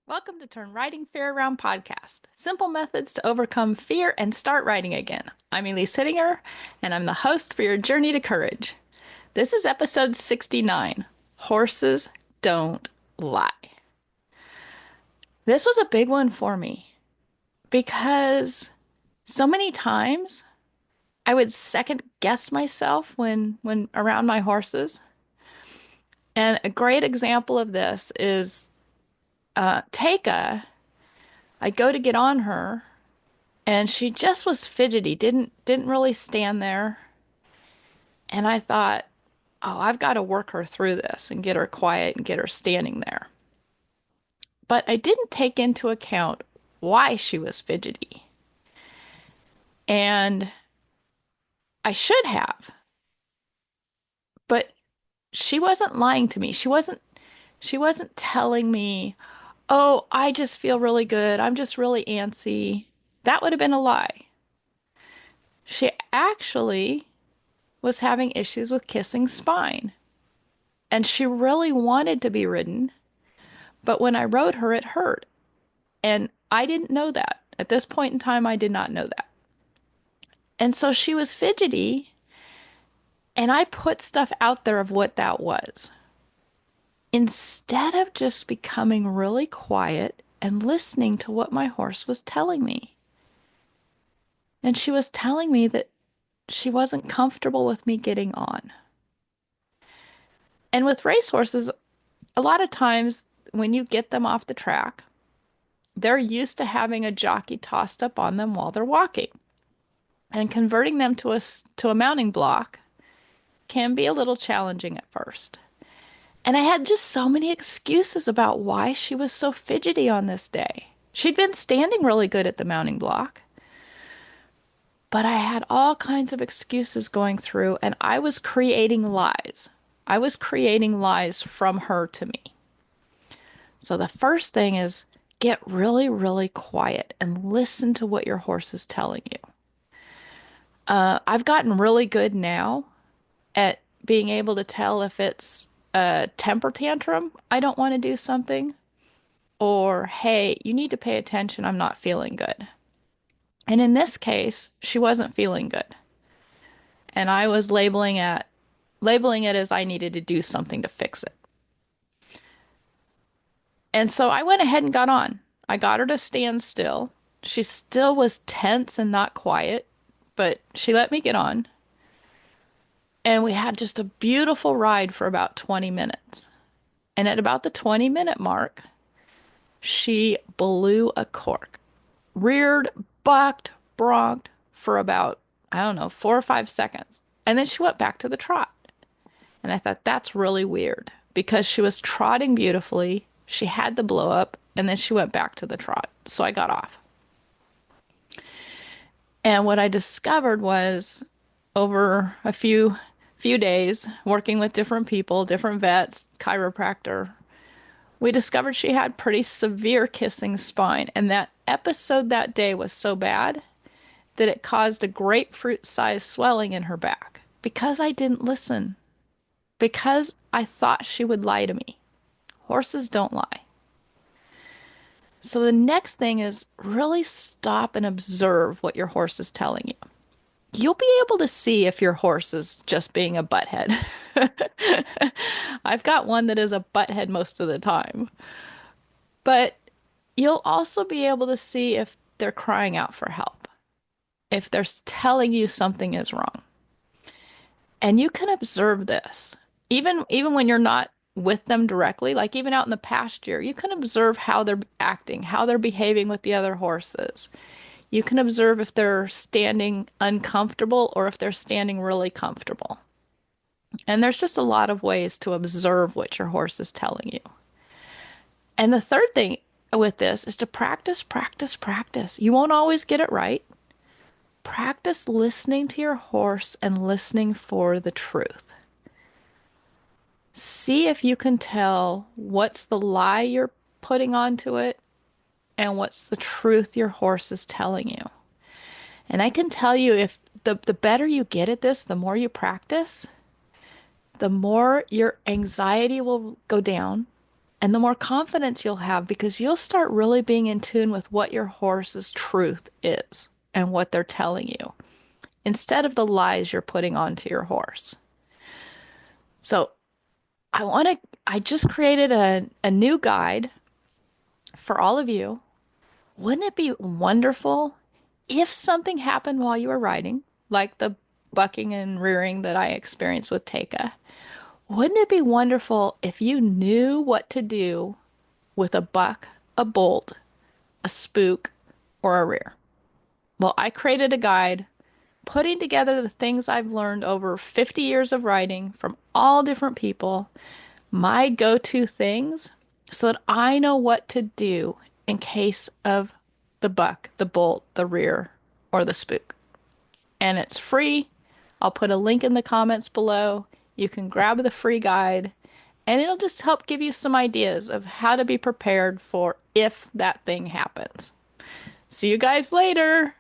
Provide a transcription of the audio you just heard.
Welcome to Turn Writing Fear Around podcast. Simple methods to overcome fear and start writing again. I'm Elise Hittinger, and I'm the host for your journey to courage. This is episode 69. Horses don't lie. This was a big one for me because so many times I would second guess myself when around my horses. And a great example of this is Taka. I'd go to get on her, and she just was fidgety, didn't really stand there. And I thought, oh, I've got to work her through this and get her quiet and get her standing there. But I didn't take into account why she was fidgety. And I should have, but she wasn't lying to me. She wasn't telling me, "Oh, I just feel really good. I'm just really antsy." That would have been a lie. She actually was having issues with kissing spine. And she really wanted to be ridden, but when I rode her, it hurt. And I didn't know that. At this point in time, I did not know that. And so she was fidgety, and I put stuff out there of what that was. Instead of just becoming really quiet and listening to what my horse was telling me. And she was telling me that she wasn't comfortable with me getting on. And with racehorses, a lot of times when you get them off the track, they're used to having a jockey tossed up on them while they're walking. And converting them to a mounting block can be a little challenging at first. And I had just so many excuses about why she was so fidgety on this day. She'd been standing really good at the mounting block, but I had all kinds of excuses going through, and I was creating lies. I was creating lies from her to me. So the first thing is get really, really quiet and listen to what your horse is telling you. I've gotten really good now at being able to tell if it's a temper tantrum, I don't want to do something, or hey, you need to pay attention, I'm not feeling good. And in this case, she wasn't feeling good. And I was labeling it as I needed to do something to fix it. And so I went ahead and got on. I got her to stand still. She still was tense and not quiet, but she let me get on. And we had just a beautiful ride for about 20 minutes. And at about the 20-minute mark, she blew a cork, reared, bucked, bronked for about, I don't know, 4 or 5 seconds. And then she went back to the trot. And I thought, that's really weird because she was trotting beautifully. She had the blow up, and then she went back to the trot. So I got off. And what I discovered was over a few days working with different people, different vets, chiropractor, we discovered she had pretty severe kissing spine. And that episode that day was so bad that it caused a grapefruit-sized swelling in her back because I didn't listen, because I thought she would lie to me. Horses don't lie. So the next thing is really stop and observe what your horse is telling you. You'll be able to see if your horse is just being a butthead. I've got one that is a butthead most of the time. But you'll also be able to see if they're crying out for help, if they're telling you something is wrong. And you can observe this. Even when you're not with them directly, like even out in the pasture, you can observe how they're acting, how they're behaving with the other horses. You can observe if they're standing uncomfortable or if they're standing really comfortable. And there's just a lot of ways to observe what your horse is telling you. And the third thing with this is to practice, practice, practice. You won't always get it right. Practice listening to your horse and listening for the truth. See if you can tell what's the lie you're putting onto it and what's the truth your horse is telling you. And I can tell you if the better you get at this, the more you practice, the more your anxiety will go down, And the more confidence you'll have because you'll start really being in tune with what your horse's truth is and what they're telling you instead of the lies you're putting onto your horse. So I just created a new guide for all of you. Wouldn't it be wonderful if something happened while you were riding, like the bucking and rearing that I experienced with Taka? Wouldn't it be wonderful if you knew what to do with a buck, a bolt, a spook, or a rear? Well, I created a guide putting together the things I've learned over 50 years of riding from all different people, my go-to things, so that I know what to do in case of the buck, the bolt, the rear, or the spook. And it's free. I'll put a link in the comments below. You can grab the free guide, and it'll just help give you some ideas of how to be prepared for if that thing happens. See you guys later.